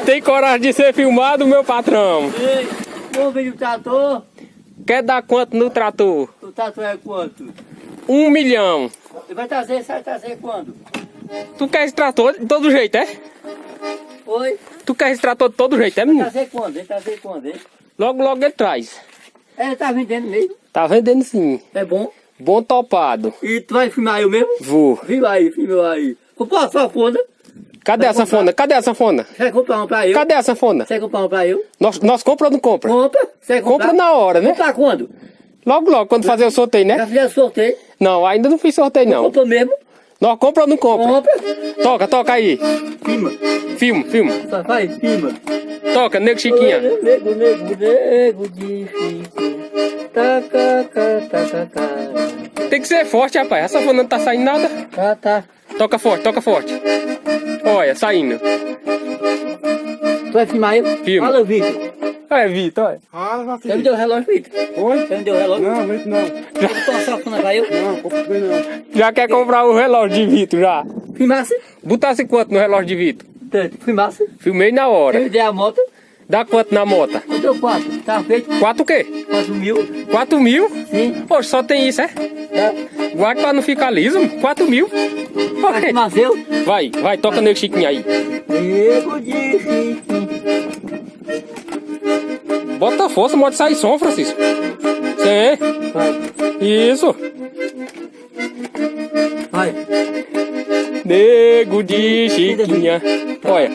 Tem coragem de ser filmado, meu patrão? Ei, vamos ver o trator. Quer dar quanto no trator? O trator é quanto? 1 milhão. Ele vai trazer quando? Tu quer esse trator de todo jeito, é? Oi? Tu quer esse trator de todo jeito, é, Vai menino? trazer quando, hein? Logo, logo ele traz. É, tá vendendo mesmo. Tá vendendo sim. É bom. Bom topado. E tu vai filmar eu mesmo? Vou. Filma aí. Comprar uma sanfona. Cadê a sanfona? Cadê a sanfona? Você vai comprar uma pra eu? Cadê a sanfona? Você vai comprar uma pra eu? Nós compra ou não compra? Compra. Você vai comprar? Compra na hora, né? Comprar quando? Logo, logo, quando fazer o sorteio, né? Já fizeram sorteio? Não, ainda não fiz sorteio, não. Compra mesmo? Nós compra ou não compra? Compra. Toca aí. Filma. Filma. Vai, filma. Toca, nego Chiquinha. Nego de Chico. Taca. Tem que ser forte, rapaz. Essa sanfona não tá saindo nada. Tá. Toca forte. Olha, saindo. Tu vai filmar eu? Filma. Fala, Vitor. É, Vitor, olha. Você me deu o relógio, Vitor? Oi? Você me deu o relógio? Não, muito não. Comprar uma sanfona pra eu? Não, comprei não. Já quer comprar o relógio de Vitor, já. Filmasse? Botasse quanto no relógio de Vitor? Filmasse? Filmei na Você hora. me deu a moto? Dá quanto na moto? Eu deu 4. Tá feito? 4 o quê? 4 mil? 4 mil? Sim. Poxa, só tem isso, é? Tá. Guarda pra não ficar liso, 4 mil. Vai Ok. filmar seu? Vai, toca nego Chiquinha aí. Nego de Chico. Bota força, pode sair som, Francisco. Sim, Vai. isso. Vai. Nego de Chiquinha. Olha,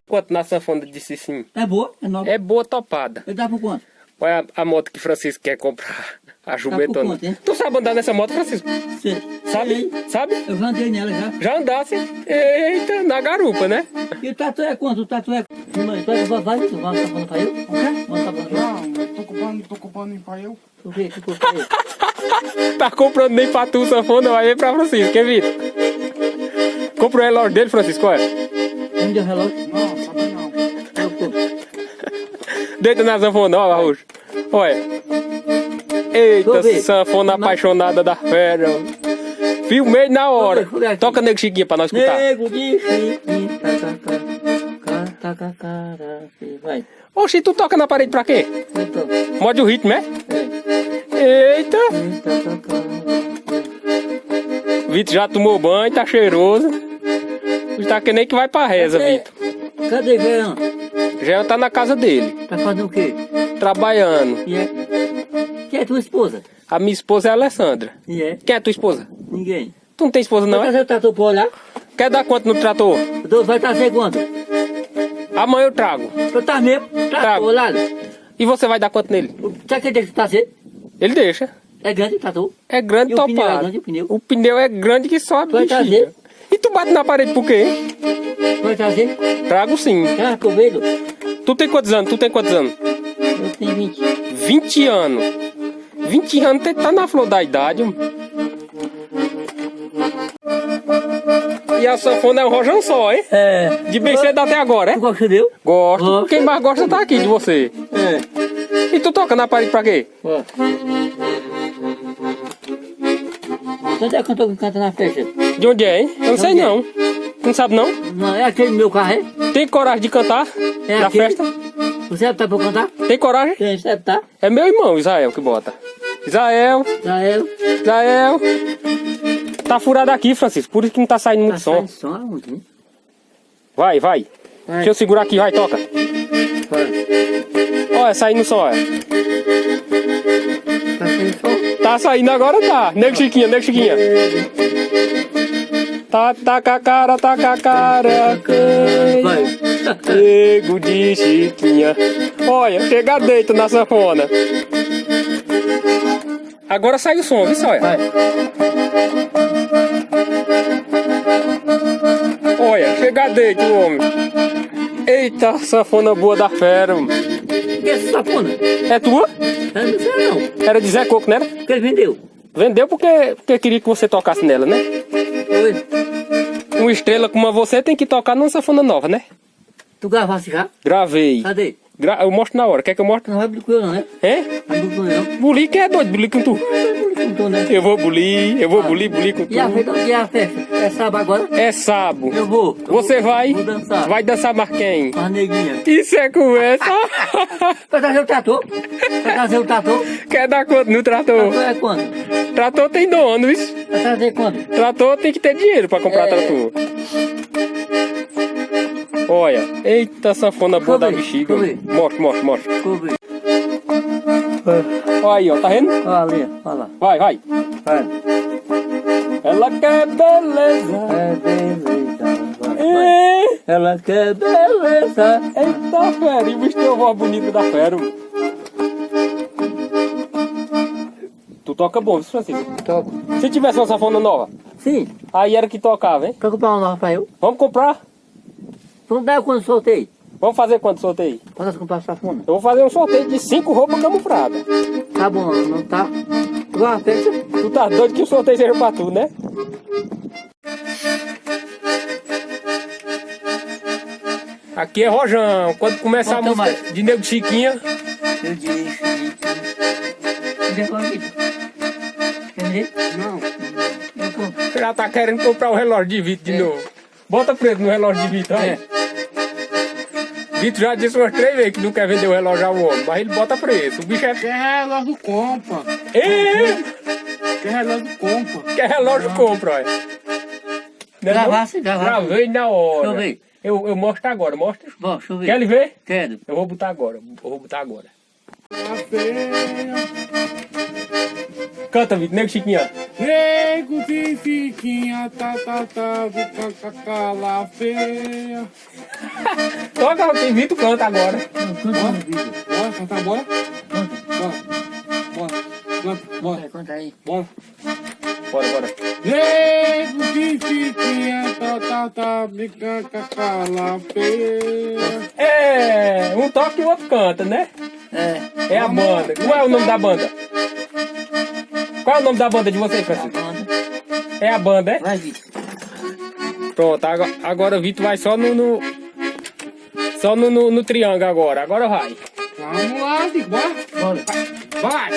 quanto na sanfona disse sim. É boa? É nova? É boa topada. Eu dá por quanto? Olha a moto que Francisco quer comprar. A jubetona. quanto, hein? Tu sabe andar nessa moto, Francisco? Sei. Sabe? Sabe? Eu já andei nela já. Já andasse. Eita, na garupa, né? E o tatu é quanto? O tatu é... Mãe, vai, tu vai falando pra eu? O quê? Vai falando pra eu? Não, tô comprando pra eu. O quê? Que tu fez? Tá comprando nem pra tu sanfona, vai ver pra Francisco, quer vir? Compra o relógio dele, Francisco, olha. Você me deu o relógio? Não, sabe não. Eu compro. Deita na sanfona, ó, Arrojo. Olha. Eita, sanfona apaixonada da fera. Filmei na hora. Toca nego Chiquinha pra nós escutar. Nego de Chiquinho. Vai. Oxi, tu toca na parede pra quê? Eu tô. Morde o ritmo, é? Eita. Vitor já tomou banho, tá cheiroso. Tá que nem que vai pra reza, Vitor. Cadê Jean? Já tá na casa dele, Tá fazendo o quê? trabalhando. E é? Quem é tua esposa? A minha esposa é a Alessandra. E é? Quem é tua esposa? Ninguém. Tu não tem esposa não, Vai é? trazer o tatu pra olhar? Quer dar quanto no trator? Vai trazer quanto? Amanhã eu trago. Eu tá mesmo? Trago. Olhado. E você vai dar quanto nele? Sabe que deixa trazer? Ele deixa. É grande o tatu? É grande, E o pneu é topado. grande, o pneu? O pneu é grande que só a Tu vai bexiga. trazer? E tu bate na parede por quê, hein? Vai trazer? Trago sim. Ah, que eu vejo. Tu tem quantos anos? Eu tenho 20. 20 anos. 20 anos tá na flor da idade. E a sanfona é um rojão só, hein? É. De bem cedo até agora, Tu é? gosta dele? Gosto. Gosto. Quem mais gosta tá aqui de você. É. E tu toca na parede pra quê? Ó. Quanto é que eu canta na festa? De onde é, hein? Eu não sei não. Não sabe não? Não, é aquele meu carro, é? Tem coragem de cantar É na aquele? festa? Você tá pra cantar? Tem coragem? Tem, você tá? É meu irmão, Israel, que bota. Israel. Tá furado aqui, Francisco. Por isso que não tá saindo muito som. Tá som aonde, hein? Vai. Deixa eu segurar aqui, vai, toca. Vai. Olha, saindo som, olha. Tá saindo som? Tá saindo agora, tá. Nego Chiquinha. Tá com a cara. Vai. Nego de Chiquinha. Olha, chega deito na sanfona. Agora sai o som, viu só? Vai. Olha, chega deito, homem. Eita, sanfona boa da fera. Que é essa sapona? É tua? Eu não sei não. Era de Zé Coco, né? Que ele vendeu? Vendeu porque queria que você tocasse nela, né? Oi. Uma estrela como a você tem que tocar numa sanfona nova, né? Tu gravasse já? Gravei. Cadê? Eu mostro na hora. Quer que eu mostre? Não vai bulir com eu não, né? Hein? Vai bulir com eu não. Bulir que é doido, bulir com tu. Então, né? Eu vou bulir com tu. E a festa? E a festa? É sábado agora? É sábado. Eu vou. Você vai? Vou dançar. Vai dançar mais quem? Com as neguinhas. Isso é conversa. Vai trazer o trator? Vai trazer o trator? Quer dar quanto no trator? Trator é quanto? Trator tem dono, isso. Vai trazer quanto? Trator tem que ter dinheiro pra comprar trator. Olha, eita sanfona boa da bexiga. deixa eu ver. Mostra. Deixa eu ver. Olha aí, ó, tá vendo? Olha ali, olha lá. Vai. Vai. Ela quer beleza. É beleza. Vai. É. Ela quer beleza. Eita fera, e o bicho tem a voz bonita da fera. Tu toca bom, viu, Francisco? Toca. Se tivesse uma sanfona nova, Sim. aí era que tocava, hein? Quer comprar uma nova pra eu? Vamos comprar? Tu não dá quando sorteio? Vamos fazer quanto sorteio? Pra nós comprar safona. Eu vou fazer um sorteio de 5 roupas camufladas. Tá bom, não tá? Tu vai festa? Tu tá doido que o sorteio seja pra tu, né? Aqui é Rojão. Quando começar a Quanto música mais? de Nego de Chiquinha, Eu disse. Quer ver? Quer ver? Não. Eu compro. já tá querendo comprar o relógio de Vitor de novo. Bota preto no relógio de Vitor, olha. Vitor já disse umas 3 vezes que não quer vender o relógio ao homem, mas ele bota preço. O bicho é... Quer relógio, compra. Ei, Quer relógio, compra. quer relógio, compra, olha. Não é não? Gravasse. Gravei na hora. Deixa eu ver. Eu mostro agora, mostra. Bom, deixa eu ver. Quer ele ver? Quero. Eu vou botar agora, A feia. Canta, Vitor, Nego Chiquinha. Nego de fiquinha, do cacacala feia. Toca, tem Vitor canta agora. Não, canta no vídeo. Bora, cantar, bora? Canta. Bora. Canta, bora. Conta aí. Bora. Bora. Nego de fiquinha, do cacacala feia. É, um toca e o outro canta, né? É. É a banda. Qual é o nome da banda? Qual é o nome da banda de vocês, Francisco? Conta. É a banda, é? Vai, Vitor. Pronto, agora o Vitor vai só no triângulo agora. Agora vai. Vamos lá, Vitor, bora. Bora. Vai!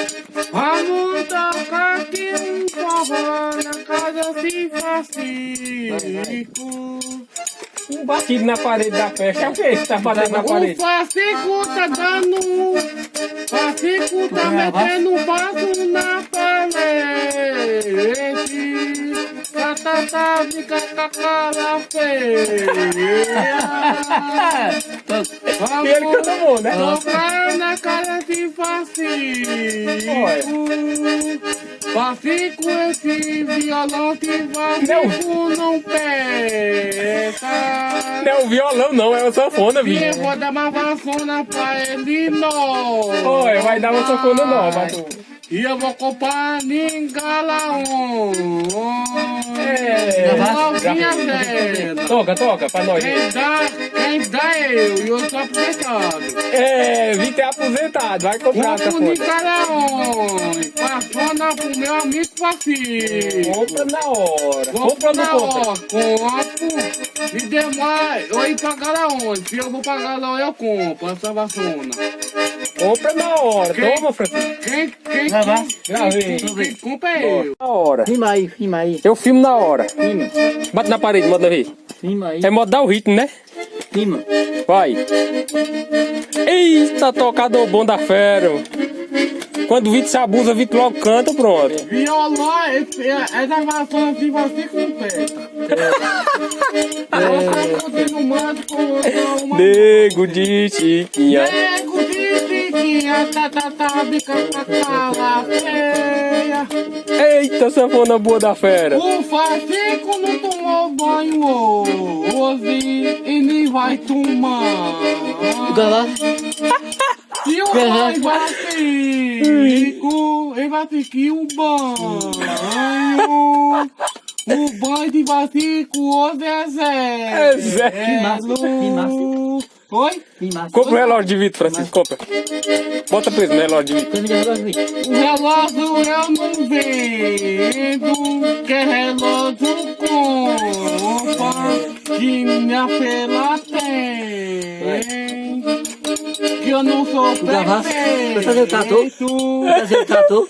Vamos tocar aqui um forró na casa de Francisco. Um batido na parede da festa. É o que que tá batendo na O parede? Francisco tá dando. Francisco tá metendo um passo na parede. De cacacala feia. E ele canta bom, né? Tocar na cara de Francisco. Francisco, esse violão que Francisco não pega. Não é o violão, não, é o sanfona, E eu Vitor. vou dar uma vassoura pra ele nova. Oi, vai dar uma sanfona nova, tu. E eu vou comprar Ningalaon. Novinha dela. Toca pra nós. Quem dá eu, e eu sou aposentado. É, Vitor é aposentado, vai comprar a Compro sanfona. Ningalaon. Passando pro meu amigo Francisco. Compra na hora. Compro Compra ou não na compra? hora, compro. Me demora, eu ir pagar lá onde? Se eu vou pagar lá, eu compro essa vassoura. Compra na hora. Quem? Toma, Francisco. Quem Gravei. compra é eu. Na hora. Filma aí. Eu filmo na hora. Filma. Bate na parede, manda ver. Filma aí. É modo dar o ritmo, né? Filma. Vai. Eita, tocador bom da fera. Quando o Vitor se abusa, o Vitor logo canta, pronto. Violão, essa vassoura assim vai ser completa. Eu tô no mato com uma... Nego de Chiquinha. Nego de fiquinha, bicacacala feia. Eita, sanfona boa da fera. O Francisco não tomou banho hoje e nem vai tomar. E o pai Francisco, ele vai assistir um banho. O banho de Francisco hoje é Zé. É Zé. Que massa. Oi? Filma. Compra o relógio de Vitor, Francisco, compra. Bota preso no relógio de Vitor. Quando me derrubar, Vitor. O relógio eu não vendo, que relógio compra, que minha feira tem. Que eu não sou gravasse? Vai fazer o trator? perfeito. Vai fazer o trator?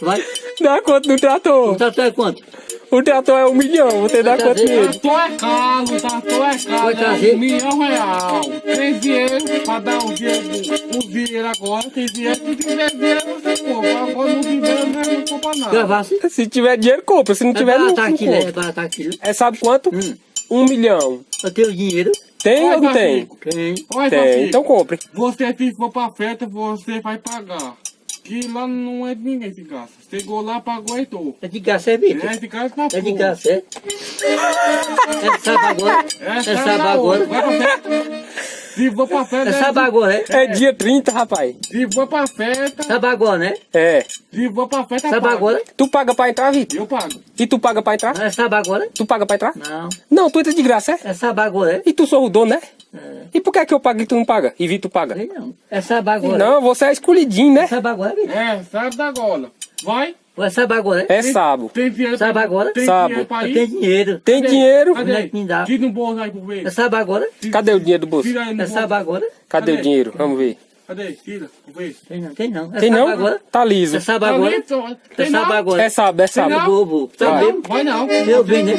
Vai. Dá quanto do O trator? trator é quanto? O trator é 1 milhão, você dá Vai quanto trazer. nele? Trator é caro, trator é Vai caro, é trazer? R$ 1.000.000. Tem dinheiro pra dar o dinheiro agora, tem dinheiro, se tiver dinheiro você compra, agora não tiver, não compra nada. Gravasse? Se tiver dinheiro, compra. Se não tiver, não, tá não aqui, né? compra. Tá aqui. É, sabe quanto? 1 milhão. Eu tenho dinheiro. Tem Olha, ou não tem? Patrick. Tem. Olha, Tem, Patrick, então compre. você se for pra festa, você vai pagar. Que lá não é de ninguém que gasta. Chegou lá, pagou e tô. É de graça, é, Vitor? É de casa na É de porra. graça, é? É sábado agora? É sábado agora? Vai pra festa. Se for pra festa, É sábado agora, é? É dia 30, rapaz. se for pra festa, Sábado agora, né? É. se for pra festa, Sábado paga. agora? Tu paga pra entrar, Vitor? Eu pago. E tu paga pra entrar? Não é sábado agora? Tu paga pra entrar? Não. Não, tu entra de graça, é? É sábado agora, é? E tu sou o dono, né? É. E por que eu pago e tu não paga? E Vitor paga? Sei não. É sábado agora? Não, você é escolhidinho, É né? sábado agora, Vitor? É, sabe da gola. Vai. Ou é sábado agora, é? É sábado. Tem dinheiro Sabe agora? Tem Sabe. dinheiro pra Eu ir? tenho dinheiro. Tem dinheiro? Onde é que me dá? Tira no bolso aí por ver. É sábado agora? Cadê o dinheiro do bolso? Tira aí no É bolso. sábado agora? Cadê o dinheiro? Vamos ver. Cadê? Tira, por ver. Tem não, tem não. É Tem sábado não? agora? Tá liso. É sábado agora? Tem É sábado não? agora? É sábado, é sábado. não? Vou. Tá Vai. mesmo? Vai não. Eu vim, né?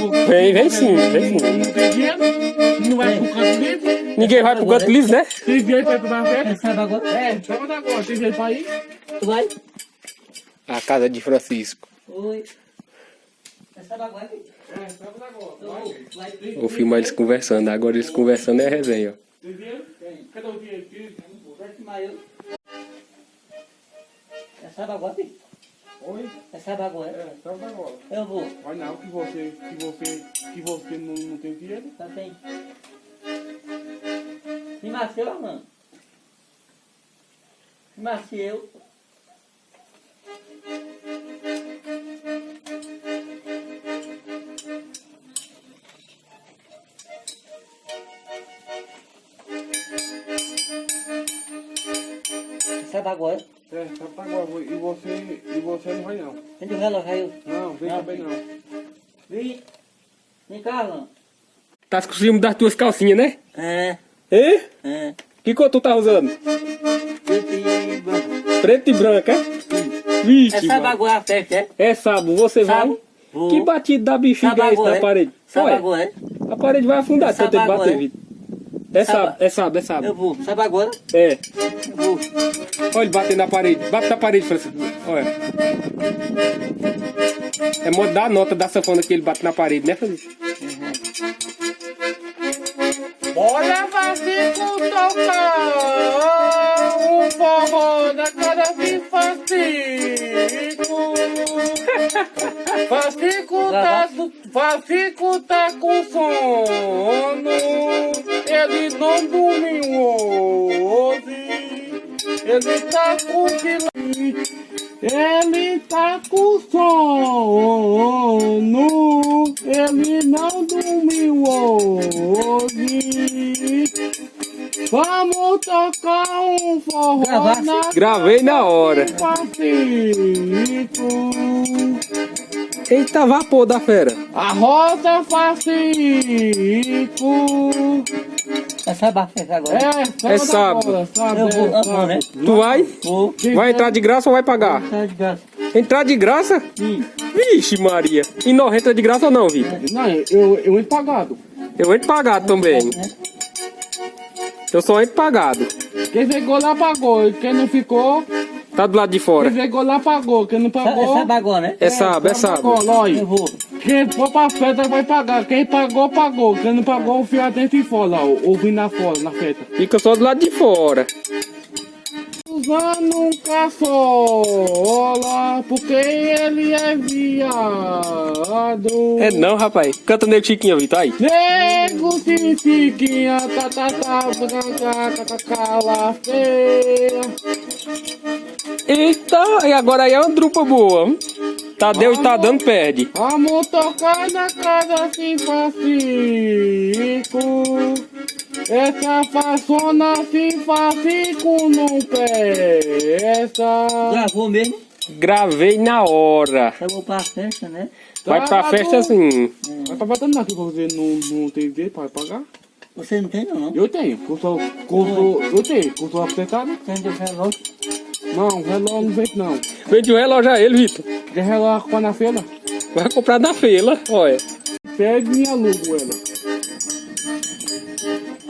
Vem sim, vem sim. Não tem dinheiro? Não vai pro canto livre? Ninguém vai pro canto liso, né? Tem dinheiro pra ir pra É festa? sábado agora? É, sábado agora. Tem dinheiro pra ir? Tu vai? A casa de Francisco. Oi. É sábado agora, Vitor? É, sábado agora. Eu vou. Vai. Vou filmar eles conversando. Agora eles conversando é resenha, ó. Tem dinheiro? Cadê o dinheiro? Tira. Vai filmar eu. É sábado agora, Vitor? Oi? É sábado agora? É, sábado agora. Eu vou. Vai não, que você não tem dinheiro. Tá bem. Me maciou, mano. Me maciou. Sabe agora? É, sábado agora. E você não vai não. Onde o relógio caiu? Não, vem Não. também não. Vi. Vem cá, Alan. Tá com ciúme das tuas calcinhas, né? É. Hein? É. Que cor tu tá usando? Preto e branco. Preto e branco, é? É Vixe, sábado mano. agora a festa, é? É sábado, você vai? Sábado? Vou. Que batida da bexiga Sábado é esse agora, na é? parede? Sábado Olha, agora, é? a parede vai afundar se eu ter que Sábado bater, agora. Vitor. É Sábado. sábado, é sábado, é Eu sábado. vou. Sabe agora? É. Eu vou. Olha ele batendo na parede. Bate na parede, Francisco. Olha. É modo da nota da sanfona que ele bate na parede, né, Francisco? Bora, Francisco, tocar um forró da cara de Francisco. Francisco tá com sono. Ele não dormiu hoje. Ele tá com silêncio. Ele tá com sono. Ele não dormiu hoje. Vamos tocar um forró Gravasse? na Gravei na hora. Francisco. Eita, vapor da fera. A rosa Francisco. É sábado a festa agora? É sábado. Eu vou, né? Tu vai? Vou. Vai entrar de graça ou vai pagar? Tá de graça. Entrar de graça? Sim. Vixe, Maria. E não entra de graça ou não, Vitor? Não, eu entro pagado. Eu entro pagado também. Eu só entro pagado. Quem ficou lá pagou. E quem não ficou, Tá do lado de fora. quem ficou lá pagou. Quem não É pagou, sábado agora, né? É sábado, é sábado. olha. Eu vou. Quem for pra festa vai pagar. Quem pagou, pagou. Quem não pagou, fia dentro e fora lá, ouvindo na fora, na festa. Fica só do lado de fora. Usando um caçola, porque ele é viado. É não, rapaz. Canta Nego Chiquinho, Vitor, aí. Nego Chiquinha, cala feia. Eita, e agora aí é uma drupa boa. Hein? Tadeu tá dando, perde. Vamos tocar na casa sem Francisco. Essa façona sem Francisco não presta. Gravou mesmo? Gravei na hora. Eu vou pra festa, né? Vai pra festa assim. Vai pra festa não, que você não tem dinheiro pra pagar. Você não tem não? Eu tenho. Eu tenho. Cursou aposentado? Tem de relógio? Não, relógio não vende não. Vende o relógio a ele, Vitor. Quer relógio para na feira? Vai comprar na feira, olha. Pede e alugo ela.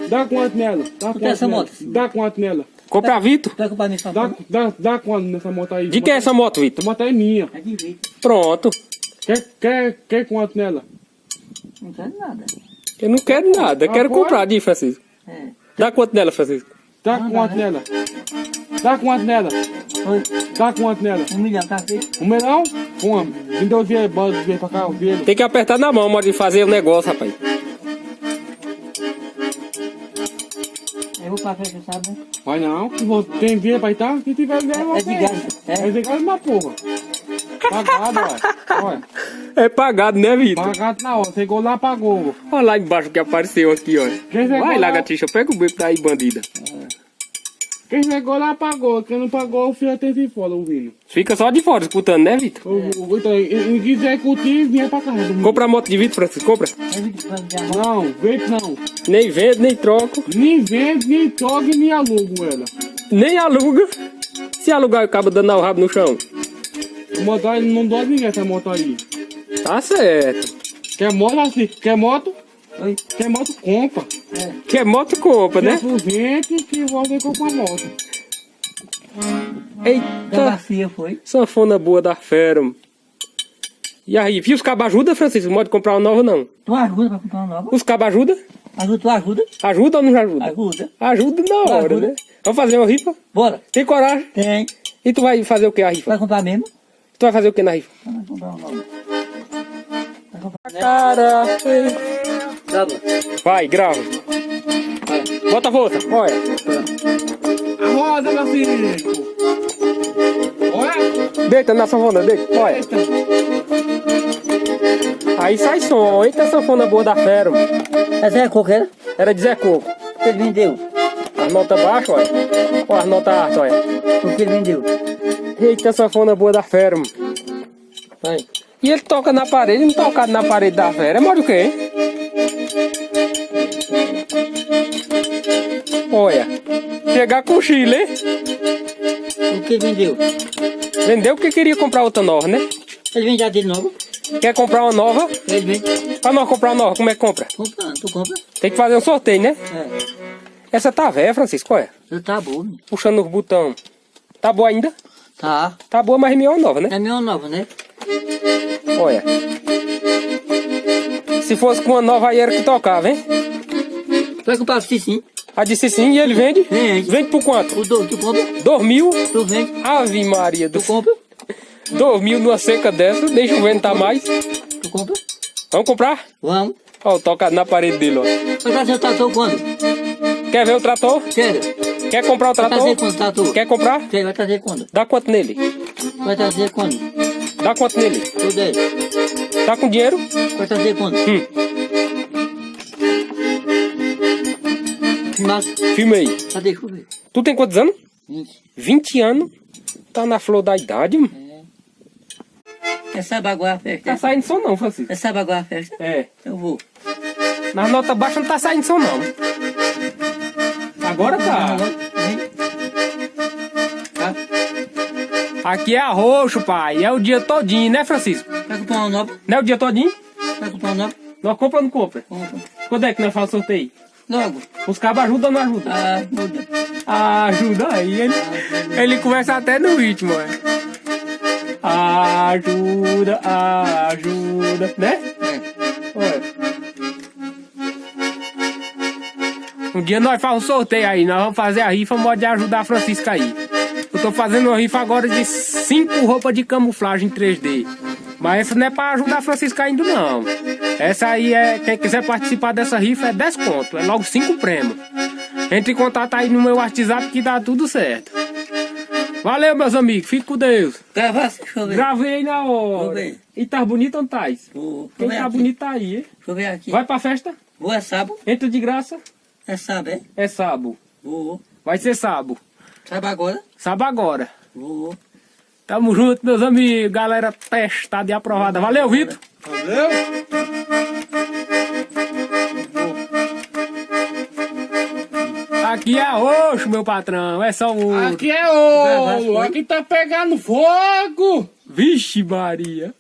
Dá quanto nela? Dá Tu tem essa moto? Dá quanto nela? Comprar a Vitor. Vai comprar minha sanfona? Dá quanto nessa moto aí? De quem é essa moto, Vitor? Essa moto é minha. É de Vitor. Pronto. Quer quanto nela? Não quero nada. Eu não quero nada, eu quero Agora? comprar de Francisco. É. Dá quanto nela, Francisco? Dá Não quanto dá, né? nela? Dá quanto nela? Oi, Dá quanto nela? 1 milhão, tá feito? 1 milhão? Como? Me deu o dinheiro, bota o dinheiro pra cá, o dinheiro. Tem que apertar na mão, modo de fazer o negócio, rapaz. Eu vou pra festa, sabe, né? Vai não, se você tem dinheiro pra ir tá? Se tiver dinheiro, É de graça. É de graça uma porra. Pagado, olha. É pagado, né, Vitor? Pagado na hora, você chegou lá, pagou. Olha lá embaixo que apareceu aqui, ó. Quem chegou Vai lá, lá- gatixa, pega o beco daí, bandida. Quem chegou lá, pagou. Quem não pagou, o filho tem de fora ouvindo. Fica só de fora escutando, né, Vitor? Então, e quiser curtir, vinha pra cá. Compra a moto de Vitor, Francisco, compra. É Vitor, vai me dar uma. Não, vende não. Nem vende, nem troco, Nem vende, nem toca, nem alugo ela. nem aluga. Se alugar, acaba dando o rabo no chão. A moto aí não dói ninguém, essa moto aí. Tá certo. Quer moto assim? Quer moto? Oi, Quer moto, compra. é. Quer moto, compra, Quer né? aproveite que você compra a moto. Da Eita, bacia foi. sanfona boa da fera. Mano. E aí, viu os cabos ajuda, Francisco? Não pode comprar uma nova, não. Tu ajuda pra comprar uma nova? Os cabos ajuda? Ajuda, tu ajuda? Ajuda ou não ajuda? Ajuda. Ajuda na hora, Ajuda. né? Vamos fazer uma rifa? Bora. Tem coragem? Tem. E tu vai fazer o que a rifa? Vai comprar mesmo? Tu vai fazer o que na rifa? Vai comprar uma nova. Vai comprar, né? Cara, Tá bom. vai, grava. Bota a força, olha. A roda, meu filho. Olha. Deita na sanfona, deita, olha. Eita. Aí sai som, eita sanfona boa da fera. Mano. Essa é a coqueira? Era de Zé Coco. O que ele vendeu? As notas baixas, olha. Olha as notas altas, olha. O que ele vendeu? Eita sanfona boa da fera, mano. Vai. E ele toca na parede, não tocado na parede da fera. É modo o quê, hein? Olha. Chegar com Chile, hein? O que ele vendeu? Vendeu porque queria comprar outra nova, né? Ele vende a dele nova? Quer comprar uma nova? Ele vende. Pra nós comprar uma nova, como é que compra? Compra, tu compra? Tem que fazer um sorteio, né? É. Essa tá velha, Francisco, olha. Ele tá bom, né? Puxando os botão. Tá boa ainda? Tá. Tá boa, mas minha é nova, né? É minha nova, né? Olha. Se fosse com uma nova aí era que tocava, hein? Tu vai comprar sim. A disse sim e ele vende? Vende. Vende por quanto? Tu compra? 2.000? Tu vende? Ave Maria do Tu compra? 2.000 numa seca dessa, deixa o vento tá mais. Tu compra? Vamos comprar? Vamos. Ó, tocado na parede dele, ó. Vai trazer o trator quando? Quer ver o trator? Quero. Quer comprar o Vai trazer trator? quando, trator? Quer comprar? Quer, vai trazer quando? Dá quanto nele? Vai trazer quando? Dá quanto nele? Tudo aí. Tá com dinheiro? Vai trazer quando? Mas, Filma aí. cadê? Deixa eu ver. Tu tem quantos anos? 20. 20 anos. Tá na flor da idade, mano. É sábado agora a festa? Tá saindo som não, Francisco. É sábado agora a festa? É. Eu vou. Nas notas baixas não tá saindo som não. Agora tá. Vem. Tá? Aqui é arroxo, pai. É o dia todinho, né, Francisco? Vai comprar uma nova? Não é o dia todinho? Vai comprar uma nova? Nós compra ou não compra? Compra. Quando é que nós fazemos sorteio? Logo. Os cabos ajudam ou não ajudam? Ah, muda. Ah, ajuda aí. Ele começa até no ritmo, é. Ajuda, ajuda, né? É. Olha. Um dia nós fazemos um sorteio aí, nós vamos fazer a rifa, pode ajudar a Francisca aí. Eu tô fazendo uma rifa agora de 5 roupas de camuflagem 3D. Mas essa não é pra ajudar a Francisca ainda não. Essa aí é, quem quiser participar dessa rifa é 10 conto, é logo 5 prêmios. Entre em contato aí no meu WhatsApp que dá tudo certo. Valeu, meus amigos, fique com Deus. Grava, deixa eu ver. Gravei aí na hora. Vou ver. E tá bonito ou não tá? Vou Quem ver tá aqui. bonito tá aí, hein? Deixa eu ver aqui. Vai pra festa? Vou é sábado? Entra de graça? É sábado, é? É sábado. Vou. Vai ser sábado. Sábado agora? Sábado agora. Vou. Tamo junto, meus amigos. Galera testada e aprovada. Valeu, Vitor. Valeu? Aqui é roxo, meu patrão. É só ouro. Aqui é ouro. Aqui tá pegando fogo. Vixe, Maria.